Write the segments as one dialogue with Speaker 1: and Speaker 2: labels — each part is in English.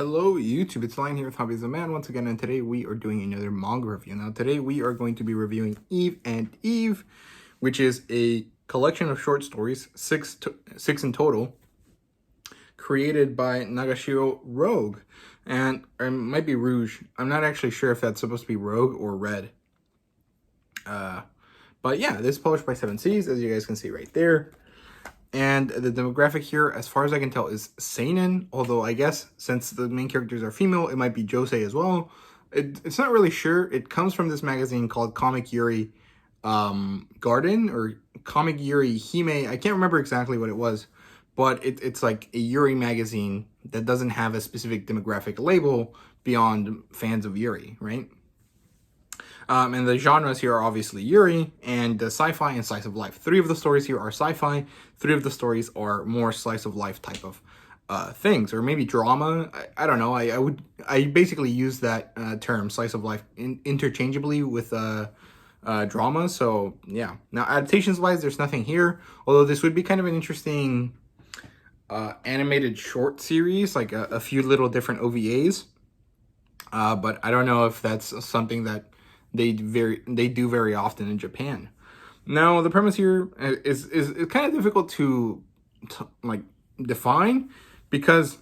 Speaker 1: Hello YouTube, it's Lion here with Hobbies of Man once again, and today we are doing another manga review. Now today we are going to be reviewing Eve and Eve, which is a collection of short stories, six in total, created by Nagashiro Rogue, and it might be Rouge. I'm not actually sure if that's supposed to be Rogue or Red. But yeah, this is published by 7 Seas, as you guys can see right there. And the demographic here, as far as I can tell, is seinen. Although I guess since the main characters are female, it might be josei as well. It's not really sure. It comes from this magazine called Comic Yuri Garden or Comic Yuri Hime. I can't remember exactly what it was, but it's like a Yuri magazine that doesn't have a specific demographic label beyond fans of Yuri, right? And the genres here are obviously Yuri and sci-fi and slice of life. 3 of the stories here are sci-fi. 3 of the stories are more slice of life type of things, or maybe drama. I don't know. I basically use that term slice of life interchangeably with drama. So yeah. Now adaptations wise, there's nothing here. Although this would be kind of an interesting animated short series, like a few little different OVAs. But I don't know if that's something that they do very often in Japan. Now the premise here is kind of difficult to like define, because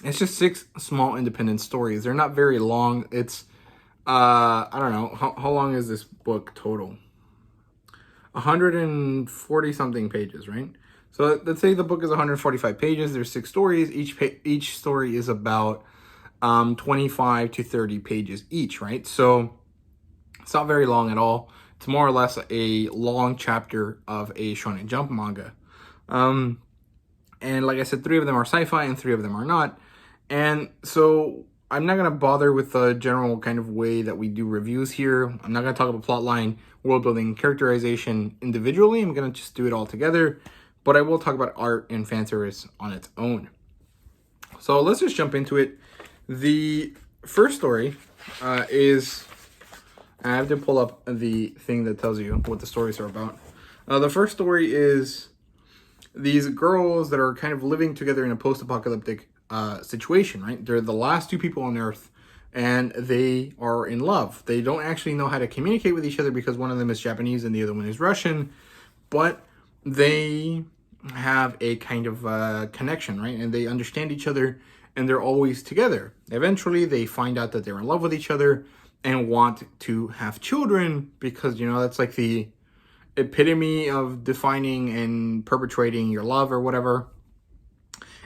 Speaker 1: it's just 6 small independent stories. They're not very long. It's I don't know how long is this book total. 140 something pages, right? So let's say the book is 145 pages. There's 6 stories. Each story is about 25 to 30 pages each, right? So it's not very long at all. It's more or less a long chapter of a Shonen Jump manga. And like I said, 3 of them are sci-fi and 3 of them are not. And so I'm not going to bother with the general kind of way that we do reviews here. I'm not going to talk about plotline, world building, characterization individually. I'm going to just do it all together. But I will talk about art and fan service on its own. So let's just jump into it. The first story is... I have to pull up the thing that tells you what the stories are about. The first story is these girls that are kind of living together in a post-apocalyptic situation, right? They're the last 2 people on Earth, and they are in love. They don't actually know how to communicate with each other because one of them is Japanese and the other one is Russian, but they have a kind of connection, right? And they understand each other, and they're always together. Eventually, they find out that they're in love with each other and want to have children, because, you know, that's like the epitome of defining and perpetuating your love or whatever.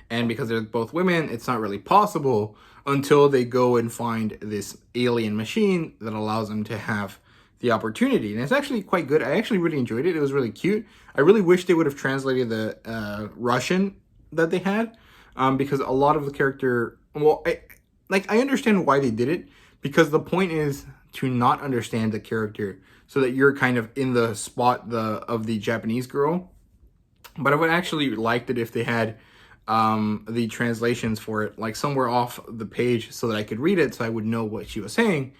Speaker 1: And because they're both women, it's not really possible until they go and find this alien machine that allows them to have the opportunity. And it's actually quite good. I actually really enjoyed it. It was really cute. I really wish they would have translated the Russian that they had, because a lot of the character, well, I understand why they did it, because the point is to not understand the character so that you're kind of in the spot of the Japanese girl. But I would actually liked it if they had the translations for it like somewhere off the page so that I could read it, so I would know what she was saying.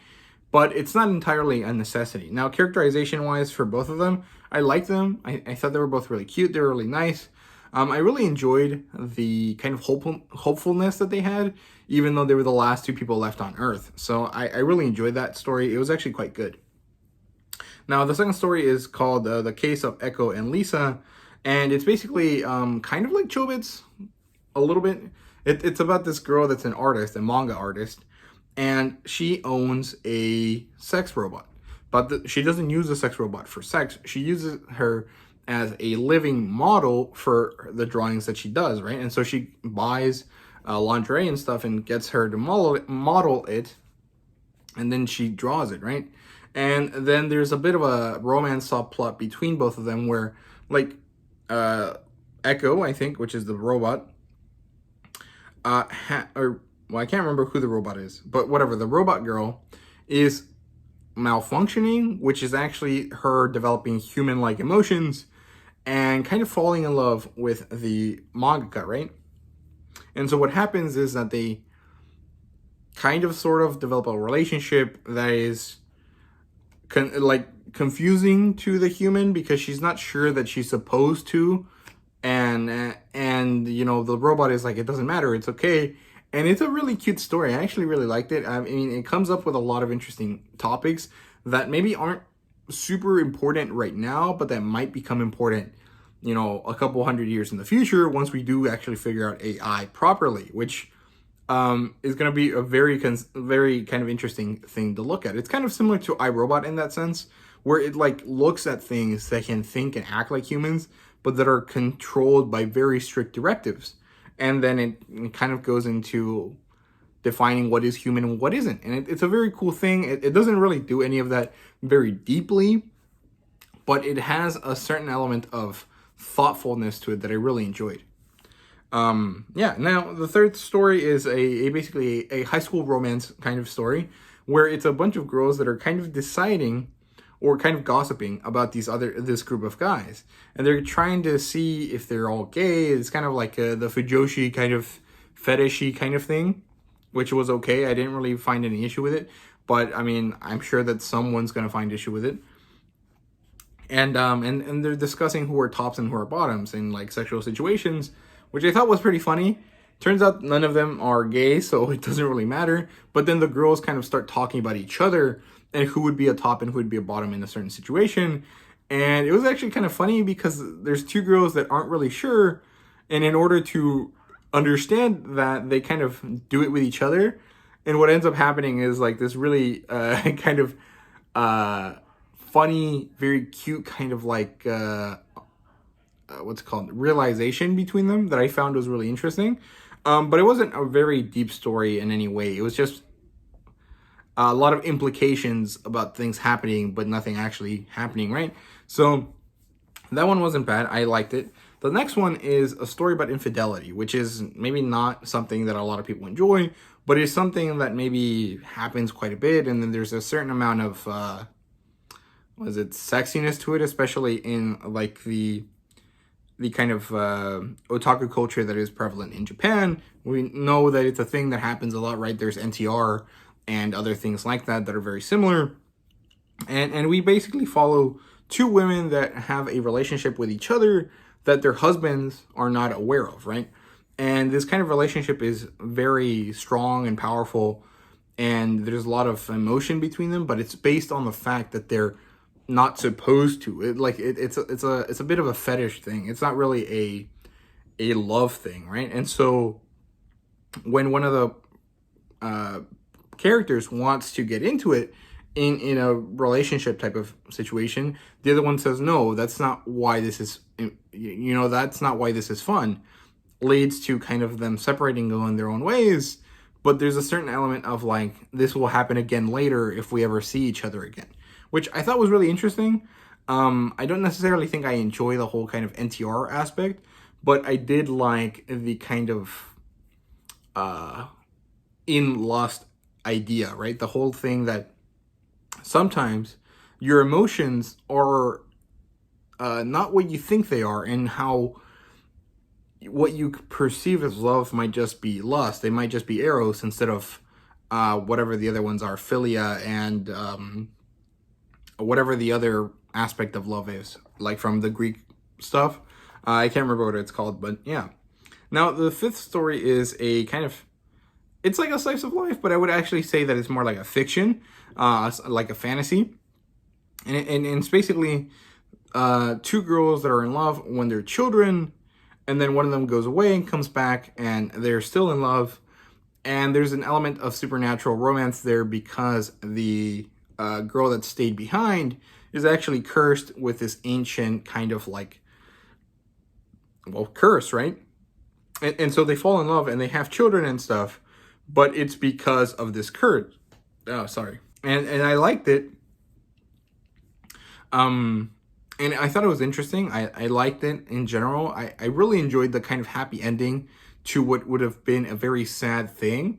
Speaker 1: But it's not entirely a necessity. Now, characterization wise for both of them, I liked them. I thought they were both really cute. They were really nice. I really enjoyed the kind of hopefulness that they had, even though they were the last 2 people left on Earth. So I really enjoyed that story. It was actually quite good. Now, the second story is called The Case of Echo and Lisa, and it's basically kind of like Chobits, a little bit. It's about this girl that's an artist, a manga artist, and she owns a sex robot. But she doesn't use the sex robot for sex. She uses her as a living model for the drawings that she does, right? And so she buys lingerie and stuff and gets her to model it, and then she draws it, right? And then there's a bit of a romance subplot between both of them where, like, Echo, I think, which is the robot, well, I can't remember who the robot is, but whatever, the robot girl is malfunctioning, which is actually her developing human-like emotions and kind of falling in love with the mangaka, right? And so what happens is that they kind of sort of develop a relationship that is confusing to the human, because she's not sure that she's supposed to, and you know, the robot is like, it doesn't matter, it's okay. And it's a really cute story. I actually really liked it. I mean, it comes up with a lot of interesting topics that maybe aren't super important right now, but that might become important, you know, a couple hundred years in the future once we do actually figure out AI properly, which is going to be a very kind of interesting thing to look at. It's kind of similar to iRobot in that sense, where it like looks at things that can think and act like humans, but that are controlled by very strict directives. And then it kind of goes into defining what is human and what isn't. And it's a very cool thing. It doesn't really do any of that very deeply, but it has a certain element of thoughtfulness to it that I really enjoyed. Yeah, now the third story is basically a high school romance kind of story where it's a bunch of girls that are kind of deciding or kind of gossiping about this group of guys, and they're trying to see if they're all gay. It's kind of like the fujoshi kind of fetishy kind of thing, which was okay. I didn't really find any issue with it, but I mean, I'm sure that someone's gonna find issue with it. And they're discussing who are tops and who are bottoms in like sexual situations, which I thought was pretty funny. Turns out none of them are gay, so it doesn't really matter. But then the girls kind of start talking about each other and who would be a top and who would be a bottom in a certain situation. And it was actually kind of funny because there's two girls that aren't really sure. And in order to understand that, they kind of do it with each other. And what ends up happening is like this really kind of funny, very cute kind of like... what's it called, realization between them that I found was really interesting. But it wasn't a very deep story in any way. It was just a lot of implications about things happening, but nothing actually happening, right? So that one wasn't bad. I liked it. The next one is a story about infidelity, which is maybe not something that a lot of people enjoy, but it's something that maybe happens quite a bit. And then there's a certain amount of, sexiness to it, especially in like the kind of otaku culture that is prevalent in Japan. We know that it's a thing that happens a lot, right? There's NTR and other things like that are very similar. And we basically follow two women that have a relationship with each other that their husbands are not aware of, right? And this kind of relationship is very strong and powerful, and there's a lot of emotion between them, but it's based on the fact that they're not supposed to. It's a bit of a fetish thing. It's not really a love thing, right? And so when one of the characters wants to get into it in a relationship type of situation, the other one says, no, that's not why this is, that's not why this is fun. Leads to kind of them separating, going their own ways. But there's a certain element of like, this will happen again later if we ever see each other again, which I thought was really interesting. I don't necessarily think I enjoy the whole kind of NTR aspect, but I did like the kind of in lust idea, right? The whole thing that sometimes your emotions are not what you think they are, and how what you perceive as love might just be lust. They might just be eros instead of whatever the other ones are, philia, and whatever the other aspect of love is, like from the Greek stuff. I can't remember what it's called, but yeah. Now, the fifth story is a kind of, it's like a slice of life, but I would actually say that it's more like a fiction, like a fantasy. And it's basically two girls that are in love when they're children, and then one of them goes away and comes back, and they're still in love. And there's an element of supernatural romance there because the girl that stayed behind is actually cursed with this ancient kind of like, well, curse, right? And so they fall in love and they have children and stuff, but it's because of this curse. Oh, sorry. And I liked it. And I thought it was interesting. I liked it in general. I really enjoyed the kind of happy ending to what would have been a very sad thing,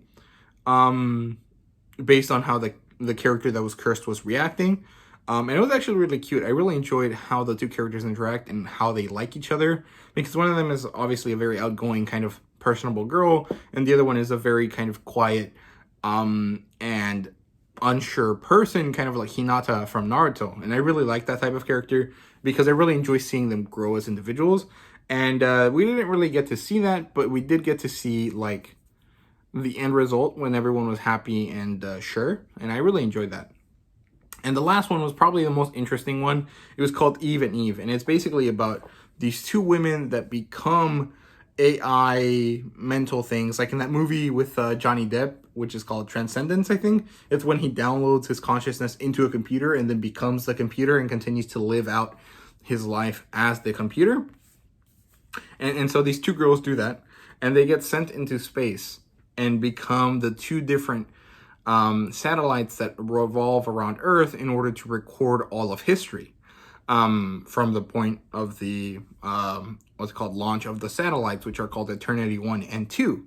Speaker 1: based on how the character that was cursed was reacting. And it was actually really cute. I really enjoyed how the two characters interact and how they like each other, because one of them is obviously a very outgoing kind of personable girl, and the other one is a very kind of quiet and unsure person, kind of like Hinata from Naruto. And I really like that type of character because I really enjoy seeing them grow as individuals. And we didn't really get to see that, but we did get to see like the end result when everyone was happy and sure, and I really enjoyed that. And the last one was probably the most interesting one. It was called Eve and Eve, and it's basically about these two women that become AI mental things, like in that movie with Johnny Depp, which is called Transcendence, I think. It's when he downloads his consciousness into a computer and then becomes the computer and continues to live out his life as the computer. And so these two girls do that, and they get sent into space and become the two different satellites that revolve around Earth in order to record all of history from the point of the what's called launch of the satellites, which are called Eternity 1 and 2.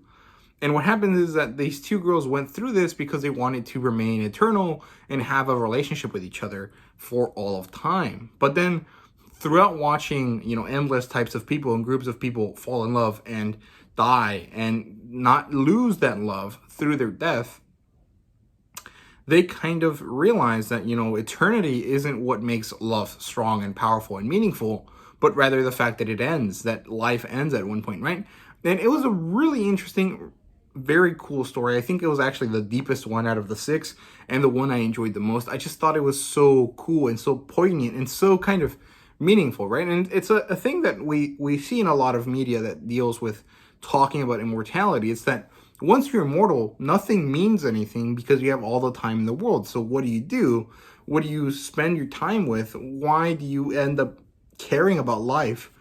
Speaker 1: And what happens is that these two girls went through this because they wanted to remain eternal and have a relationship with each other for all of time. But then throughout watching, endless types of people and groups of people fall in love and die and not lose that love through their death, they kind of realize that, eternity isn't what makes love strong and powerful and meaningful, but rather the fact that it ends, that life ends at one point, right? And it was a really interesting, very cool story. I think it was actually the deepest one out of the 6 and the one I enjoyed the most. I just thought it was so cool and so poignant and so kind of meaningful, right? And it's a thing that we see in a lot of media that deals with talking about immortality. It's that once you're immortal, nothing means anything because you have all the time in the world. So what do? What do you spend your time with? Why do you end up caring about life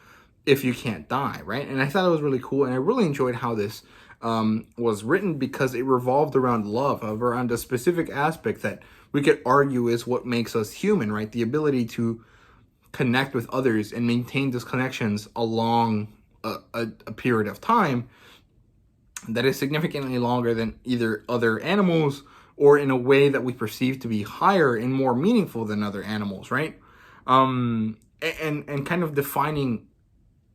Speaker 1: if you can't die, right? And I thought it was really cool, and I really enjoyed how this was written because it revolved around love, around a specific aspect that we could argue is what makes us human, right? The ability to connect with others and maintain those connections along a period of time that is significantly longer than either other animals or in a way that we perceive to be higher and more meaningful than other animals, right? And kind of defining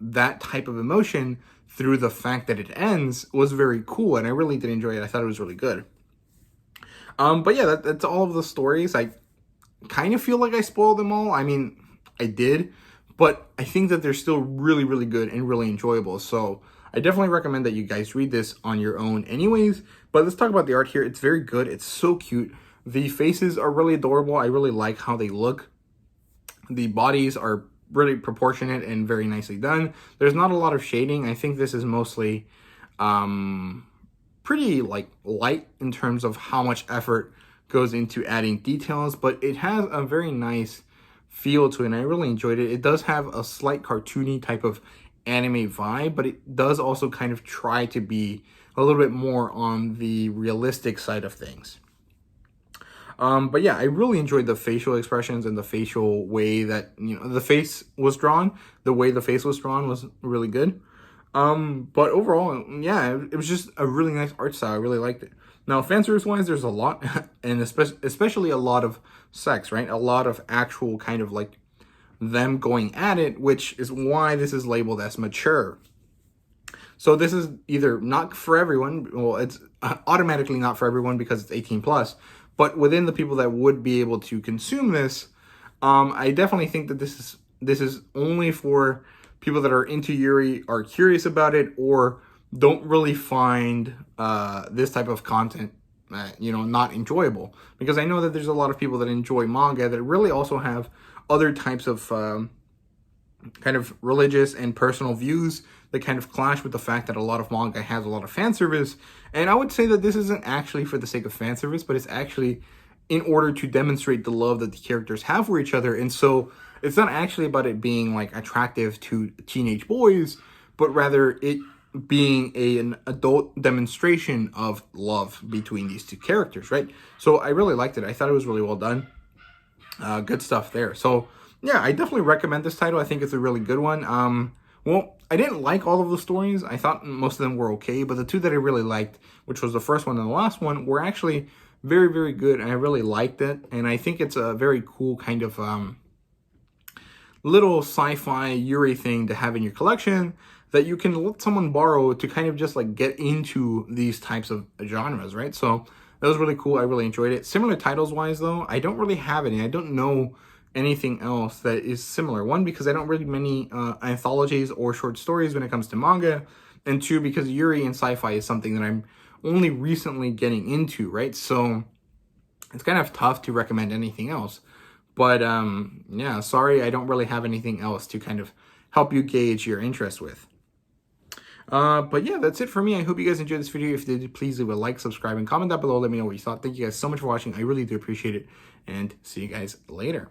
Speaker 1: that type of emotion through the fact that it ends was very cool, and I really did enjoy it. I thought it was really good. But yeah, that's all of the stories. I kind of feel like I spoiled them all. I mean, I did, but I think that they're still really, really good and really enjoyable. So I definitely recommend that you guys read this on your own anyways. But let's talk about the art here. It's very good. It's so cute. The faces are really adorable. I really like how they look. The bodies are really proportionate and very nicely done. There's not a lot of shading. I think this is mostly pretty light in terms of how much effort goes into adding details, but it has a very nice feel to it, and I really enjoyed it. It does have a slight cartoony type of anime vibe, but it does also kind of try to be a little bit more on the realistic side of things. But yeah, I really enjoyed the facial expressions and the facial way that, the face was drawn. The way the face was drawn was really good. But overall, yeah, it was just a really nice art style. I really liked it. Now, fan service wise, there's a lot, and especially a lot of sex, right? A lot of actual kind of like them going at it, which is why this is labeled as mature. So this is either not for everyone. Well, it's automatically not for everyone because it's 18 plus. But within the people that would be able to consume this, I definitely think that this is only for people that are into Yuri, are curious about it, or don't really find this type of content, not enjoyable. Because I know that there's a lot of people that enjoy manga that really also have other types of kind of religious and personal views that kind of clash with the fact that a lot of manga has a lot of fan service. And I would say that this isn't actually for the sake of fan service, but it's actually in order to demonstrate the love that the characters have for each other. And so it's not actually about it being like attractive to teenage boys, but rather it being an adult demonstration of love between these two characters, right? So I really liked it. I thought it was really well done. Good stuff there. So yeah, I definitely recommend this title. I think it's a really good one. Well, I didn't like all of the stories. I thought most of them were okay, but the two that I really liked, which was the first one and the last one, were actually very, very good, and I really liked it. And I think it's a very cool kind of little sci-fi Yuri thing to have in your collection that you can let someone borrow to kind of just like get into these types of genres, right? So that was really cool. I really enjoyed it. Similar titles wise though, I don't really have any. I don't know anything else that is similar. One, because I don't read many anthologies or short stories when it comes to manga, and two, because Yuri and sci-fi is something that I'm only recently getting into, right? So it's kind of tough to recommend anything else. But yeah, sorry, I don't really have anything else to kind of help you gauge your interest with. But yeah, that's it for me. I hope you guys enjoyed this video. If you did, please leave a like, subscribe, and comment down below. Let me know what you thought. Thank you guys so much for watching. I really do appreciate it. And see you guys later.